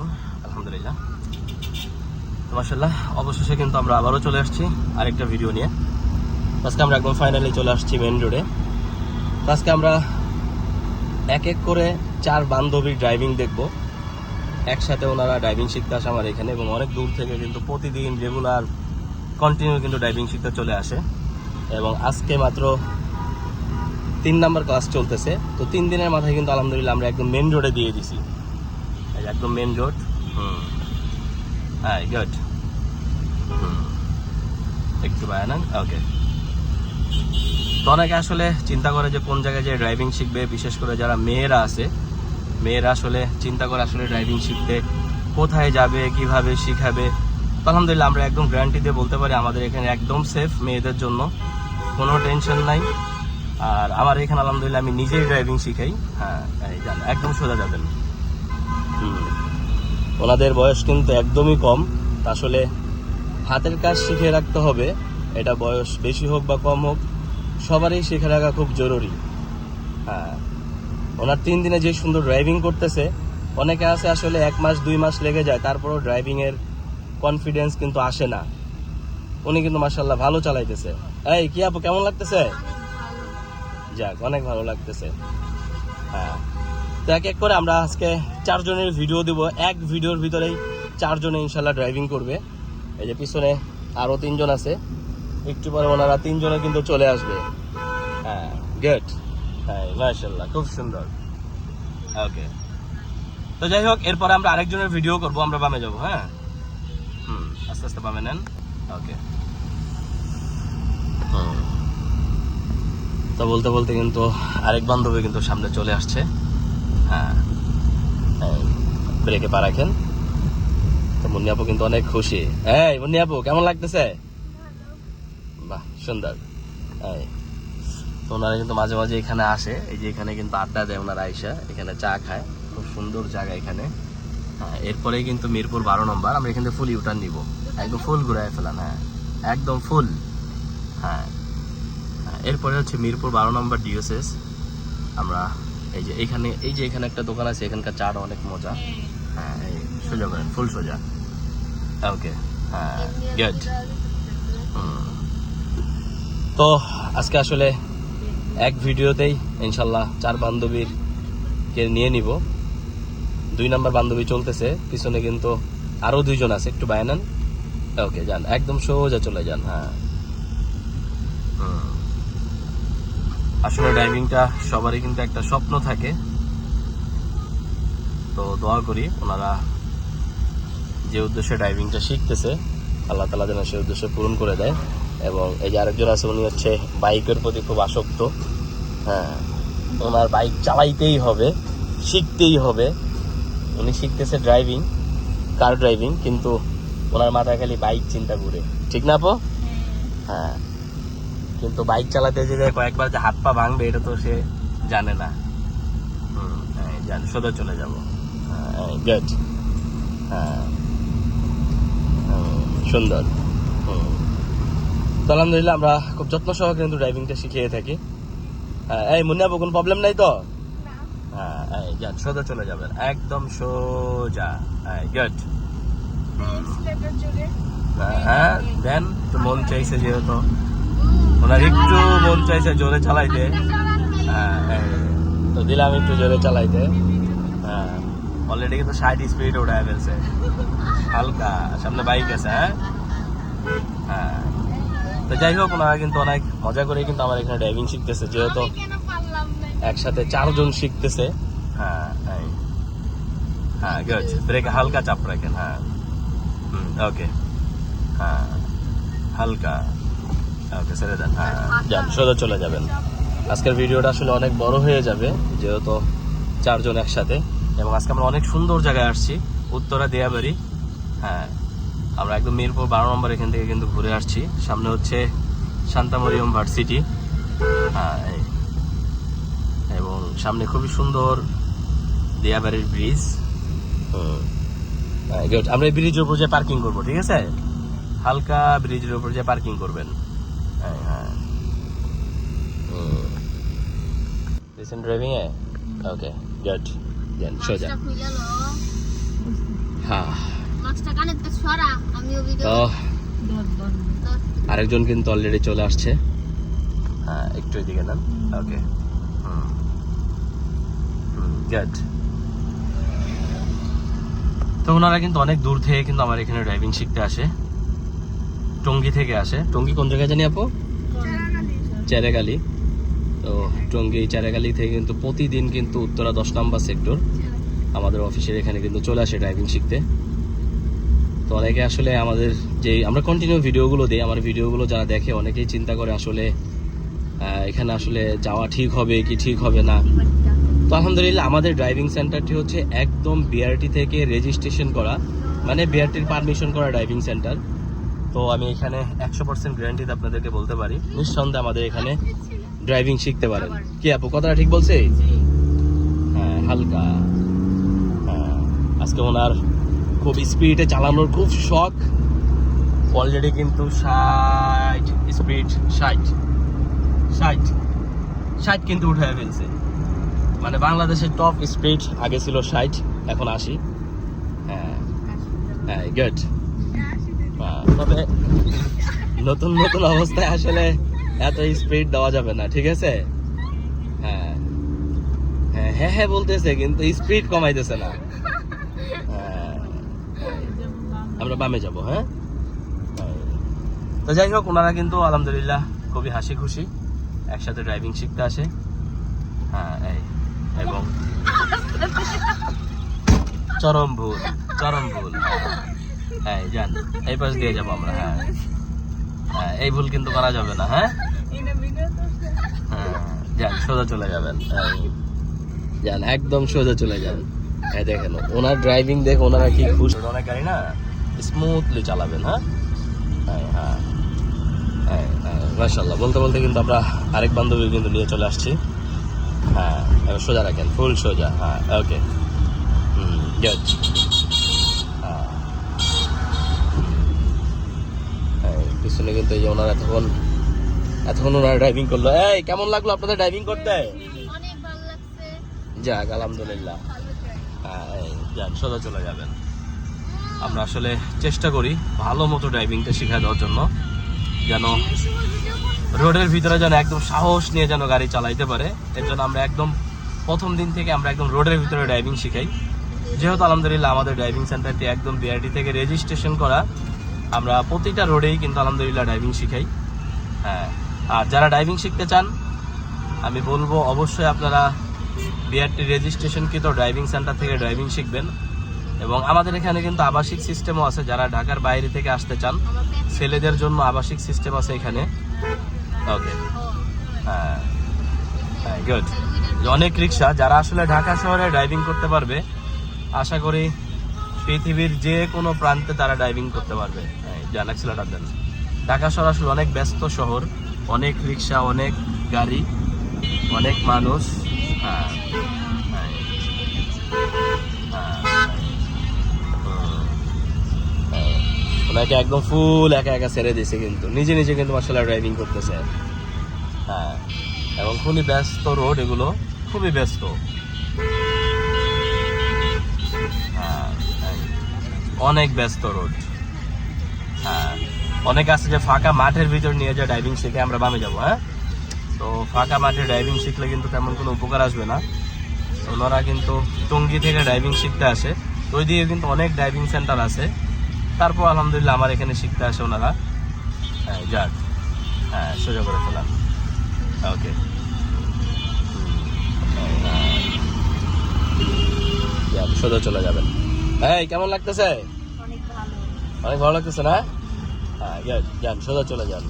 আলাইকুম। আলহামদুলিল্লাহ, মাশাআল্লাহ, অবশেষে কিন্তু আমরা আবারও চলে আসছি আরেকটা ভিডিও নিয়ে। আজকে আমরা একদম ফাইনালি চলে আসছি মেন রোডে। আজকে আমরা এক এক করে 4 বান্ধবীর ড্রাইভিং দেখব। একসাথে ওনারা ড্রাইভিং শিখতে আসে আমার এখানে, এবং অনেক দূর থেকে কিন্তু প্রতিদিন রেগুলার কন্টিনিউ কিন্তু ড্রাইভিং শিখতে চলে আসে। এবং আজকে মাত্র 3 নাম্বার ক্লাস চলতেছে। তো 3 দিনের মাথায় কিন্তু আলহামদুলিল্লাহ আমরা একদম মেন রোডে দিয়ে দিছি, একদম মেন রোড। হ্যাঁ, গুড। একটু বায়ানান, ওকে। তো অনেকে আসলে চিন্তা করে যে কোন জায়গায় যে ড্রাইভিং শিখবে, বিশেষ করে যারা মেয়েরা আছে, মেয়েরা আসলে চিন্তা করে আসলে ড্রাইভিং শিখতে কোথায় যাবে, কিভাবে শিখাবে। তো আলহামদুলিল্লাহ আমরা একদম গ্যারান্টি দিয়ে বলতে পারি আমাদের এখানে একদম সেফ, মেয়েদের জন্য কোনো টেনশন নাই। আর আমার এখানে আলহামদুলিল্লাহ আমি নিজেই ড্রাইভিং শিখাই। হ্যাঁ, জান, একদম সোজা যাবেন। ওনাদের বয়স কিন্তু একদমই কম। আসলে হাতের কাজ শিখে রাখতে হবে, এটা বয়স বেশি হোক বা কম হোক, সবারই শিখে রাখা খুব জরুরি। হ্যাঁ, ওনার 3 দিনে যে সুন্দর ড্রাইভিং করতেছে, অনেকে আছে আসলে 1 মাস 2 মাস লেগে যায়, তারপরও ড্রাইভিংয়ের কনফিডেন্স কিন্তু আসে না। উনি কিন্তু মাশাআল্লাহ ভালো চালাইতেছে। এই কি আপু, কেমন লাগতেছে? যাক, অনেক ভালো লাগতেছে। হ্যাঁ, তো এক এক করে আমরা আজকে 4 জনের ভিডিও দিব। এক ভিডিওর ভিতরেই 4 জনে ইনশাল্লাহ ড্রাইভিং করবে। এই যে পিছনে আরো 3 জন আছে, একটু পরে ওনারা 3 জনে কিন্তু চলে আসবে। হ্যাঁ, গুড। হ্যাঁ, মাশাআল্লাহ, খুব সুন্দর। ওকে, তো যাই হোক, এরপরে আমরা আরেকজনের ভিডিও করব। আমরা বামে যাবো। হ্যাঁ, আস্তে আস্তে বামে নেন। ওকে। তো বলতে বলতে কিন্তু আরেক বান্ধবী কিন্তু সামনে চলে আসছে। হ্যাঁ, ব্রেকে পা রাখেন। তো মুন্নি আপু কিন্তু অনেক খুশি। এই মুন্নি আপু, কেমন লাগতেছে? বাহ, সুন্দর। এই তো ওনারা কিন্তু মাঝে মাঝে এখানে আসে, এই যে এখানে কিন্তু আড্ডা দেয় ওনারা, আইসা এখানে চা খায়। খুব সুন্দর জায়গা এখানে। হ্যাঁ, এরপরেই কিন্তু মিরপুর 12 নম্বর, আমরা এখান থেকে ফুল ইউটার্ন নিব। একদম ফুল ঘুরায় ফেলান। হ্যাঁ, একদম ফুল। হ্যাঁ, এরপরে হচ্ছে মিরপুর 12 নম্বর ডিওসিস। আমরা এই যে এখানে একটা দোকান আছে, এখানকার চাটা অনেক মজা। হ্যাঁ, এই সোজা করেন, ফুল সোজা। ওকে। হ্যাঁ, গুড। তো আজকে আসলে এক ভিডিওতেই ইনশাল্লাহ 4 বান্ধবীকে নিয়ে নিব। 2 নাম্বার বান্ধবী চলতেছে, পিছনে কিন্তু আরো 2 জন আছে, একটু বায়ানান। ওকে, যান, একদম সোজা চলে যান। হ্যাঁ, আসলে ড্রাইভিংটা সবারই কিন্তু একটা স্বপ্ন থাকে। তো দোয়া করি ওনারা যে উদ্দেশ্যে ড্রাইভিংটা শিখতেছে, আল্লাহ তাআলা যেন সেই উদ্দেশ্য পূরণ করে দেয়। এবং এই যে আরেকজন আছে, উনি হচ্ছে বাইকের প্রতি খুব আসক্ত। হ্যাঁ, ওনার বাইক চালাইতেই হবে, শিখতেই হবে। উনি শিখতেছে ড্রাইভিং, কার ড্রাইভিং, কিন্তু ওনার মাথায় খালি বাইক চিন্তা ঘুরে, ঠিক না আপু? হ্যাঁ, কিন্তু বাইক চালাতে যে কয়েকবার যে হাত পা ভাঙবে এটা তো সে জানে না। জানি, সোজা চলে যাবো। গুড। হ্যাঁ, সুন্দর। তো আলহামদুলিল্লাহ আমরা খুব যত্ন সহকারে কিন্তু ড্রাইভিংটা শিখিয়ে থাকি। এই মুন্নি আপু, কোনো প্রবলেম নাই তো? হ্যাঁ, যান, সোজা চলে যাবেন, একদম সোজা। গুড। হ্যাঁ, দেন তো, মন চাইছে যেহেতু ওনার একটু মন চাইছে জোরে চালাইতে। হ্যাঁ, তো দিলাম একটু জোরে চালাইতে। হ্যাঁ, অলরেডি কিন্তু 60 স্পিড উঠায় ফেলছে হালকা। সামনে বাইক আছে। হ্যাঁ, হ্যাঁ, তো যাই হোক, ওনারা কিন্তু অনেক মজা করে কিন্তু আমার এখানে ড্রাইভিং শিখতেছে, যেহেতু একসাথে 4 জন শিখতেছে। হ্যাঁ, হ্যাঁ, গুড। ব্রেকে হালকা চাপ রাখেন। হ্যাঁ, ওকে। হ্যাঁ, হালকা। ওকে, ছেড়ে দেন। হ্যাঁ, যান, সোজা চলে যাবেন। আজকের ভিডিওটা আসলে অনেক বড় হয়ে যাবে, যেহেতু 4 জন একসাথে। এবং আজকে আমরা অনেক সুন্দর জায়গায় আসছি, উত্তরা দিয়াবাড়ি। হ্যাঁ, আমরা একদম মিরপুর 12 নম্বর এখান থেকে কিন্তু ঘুরে আসছি। সামনে হচ্ছে শান্তা মরিয়ম ভার্সিটি। হ্যাঁ, এবং সামনে খুবই সুন্দর দিয়াবাড়ির ব্রিজ। গুড। আমরা এই ব্রিজের উপর যে পার্কিং করবো, ঠিক আছে? হালকা ব্রিজের উপর যে পার্কিং করবেন। হ্যাঁ, রিসেন্ট ড্রাইভিং এ। ওকে, গুড। দেন সোজা। হ্যাঁ মাছটা কানের কাছে সরা আমিও ভিডিও তো আরেকজন কিন্তু অলরেডি চলে আসছে। হ্যাঁ একটু এদিকে নেন। Okay good. তো ওনারা কিন্তু অনেক দূর থেকে কিন্তু আমার এখানে ড্রাইভিং শিখতে আসে, টঙ্গী থেকে আসে। টঙ্গী কোন জায়গায় জানি আপু? চেরাগালি। তো টঙ্গী চেরাগালি থেকে কিন্তু প্রতিদিন কিন্তু উত্তরা 10 নম্বর সেক্টর আমাদের অফিসের এখানে কিন্তু চলে আসে ড্রাইভিং শিখতে। তো অনেকে আসলে আমাদের যে আমরা কন্টিনিউ ভিডিওগুলো দিই, আমার ভিডিওগুলো যারা দেখে অনেকেই চিন্তা করে আসলে এখানে আসলে যাওয়া ঠিক হবে কি ঠিক হবে না। তো আলহামদুলিল্লাহ আমাদের ড্রাইভিং সেন্টারটি হচ্ছে একদম বিআরটি থেকে রেজিস্ট্রেশন করা, মানে বিআরটির পারমিশন করা ড্রাইভিং সেন্টার। তো আমি এখানে 100% গ্যারান্টিতে আপনাদেরকে বলতে পারি নিঃসন্দেহে আমাদের এখানে ড্রাইভিং শিখতে পারেন। কি আপু কথাটা ঠিক বলছে? হ্যাঁ হালকা। হ্যাঁ আজকে ওনার খুব স্পিডে চালানোর খুব শখ। অলরেডি কিন্তু 60 স্পিড 60 কিন্তু উঠে ফেলছে। মানে বাংলাদেশের টপ স্পিড আগে ছিল 60, এখন 80। হ্যাঁ হ্যাঁ গুড। তবে নতুন নতুন অবস্থায় আসলে এত স্পিড দেওয়া যাবে না, ঠিক আছে? হ্যাঁ হ্যাঁ হ্যাঁ হ্যাঁ বলতেছে কিন্তু স্পিড কমাইতেছে না। আমরা বামে যাব। হ্যাঁ তো যাই হোক ওনারা কিন্তু আলহামদুলিল্লাহ খুবই হাসি খুশি একসাথে ড্রাইভিং শিখতে আসে। হ্যাঁ এবং চরম ভুল। হ্যাঁ যান এই পাশ দিয়ে যাবো আমরা। হ্যাঁ হ্যাঁ এই ভুল কিন্তু করা যাবে না। হ্যাঁ হ্যাঁ যান সোজা চলে যাবেন। যান একদম সোজা চলে যান। হ্যাঁ দেখেন ওনার ড্রাইভিং দেখে ওনারা কি খুশি। অনেক গাড়ি না স্মুথলি চালাবেন। হ্যাঁ হ্যাঁ হ্যাঁ হ্যাঁ হ্যাঁ মাশাআল্লাহ। বলতে বলতে কিন্তু আমরা আরেক বান্ধবী কিন্তু নিয়ে চলে আসছি। হ্যাঁ এবার সোজা রাখেন, ফুল সোজা। হ্যাঁ ওকে গুড। পিছনে কিন্তু এই যে ওনারা এতক্ষণ ওনারা ড্রাইভিং করলো। এই কেমন লাগলো আপনাদের ড্রাইভিং করতে? অনেক ভালো লাগছে। যাক আলহামদুলিল্লাহ। হ্যাঁ যান সোজা চলে যাবেন। আমরা আসলে চেষ্টা করি ভালো মতো ড্রাইভিংটা শিখা দেওয়ার জন্য, যেন রোডের ভিতরে যেন একদম সাহস নিয়ে যেন গাড়ি চালাইতে পারে। এর জন্য আমরা একদম প্রথম দিন থেকে আমরা একদম রোডের ভিতরে ড্রাইভিং শিখাই। যেহেতু আলহামদুলিল্লাহ আমাদের ড্রাইভিং সেন্টারটি একদম বিআরটি থেকে রেজিস্ট্রেশন করা, আমরা প্রতিটা রোডেই কিন্তু আলহামদুলিল্লাহ ড্রাইভিং শিখাই। হ্যাঁ আর যারা ড্রাইভিং শিখতে চান আমি বলবো অবশ্যই আপনারা বিআরটি রেজিস্ট্রেশনকৃত ড্রাইভিং সেন্টার থেকে ড্রাইভিং শিখবেন। এবং আমাদের এখানে কিন্তু আবাসিক সিস্টেমও আছে, যারা ঢাকার বাইরে থেকে আসতে চান ছেলেদের জন্য আবাসিক সিস্টেম আছে এখানে। ওকে হ্যাঁ হ্যাঁ গুড। অনেক রিক্সা যারা আসলে ঢাকা শহরে ড্রাইভিং করতে পারবে, আশা করি পৃথিবীর যে কোনো প্রান্তে তারা ড্রাইভিং করতে পারবে। যান অ্যাক্সিলারেটর দেন। ঢাকা শহর আসলে অনেক ব্যস্ত শহর, অনেক রিক্সা, অনেক গাড়ি, অনেক মানুষ। হ্যাঁ হ্যাঁ ওনাকে একদম ফুল একা একা ছেড়ে দিয়েছে, কিন্তু নিজে নিজে কিন্তু মাশাআল্লাহ ড্রাইভিং করতেছে। হ্যাঁ এবং খুবই ব্যস্ত রোড, এগুলো খুবই ব্যস্ত। হ্যাঁ অনেক ব্যস্ত রোড। হ্যাঁ অনেক আছে যে ফাঁকা মাঠের ভিতর নিয়ে যায় ড্রাইভিং শিখে আমরা বামে যাবো। হ্যাঁ তো ফাঁকা মাঠে ড্রাইভিং শিখলে কিন্তু তেমন কোনো উপকার আসবে না। ওনারা কিন্তু টঙ্গী থেকে ড্রাইভিং শিখতে আসে, তো ওই দিকে কিন্তু অনেক ড্রাইভিং সেন্টার আছে। তারপর আলহামদুলিল্লাহ আমার এখানে শিখতে আসে ওনারা। হ্যাঁ যাক হ্যাঁ সোজা করে ফেলাম। ওকে সোজা চলে যাবেন। হ্যাঁ কেমন লাগতেছে? অনেক ভালো। অনেক ভালো লাগতেছে না? হ্যাঁ যান সোজা চলে যান।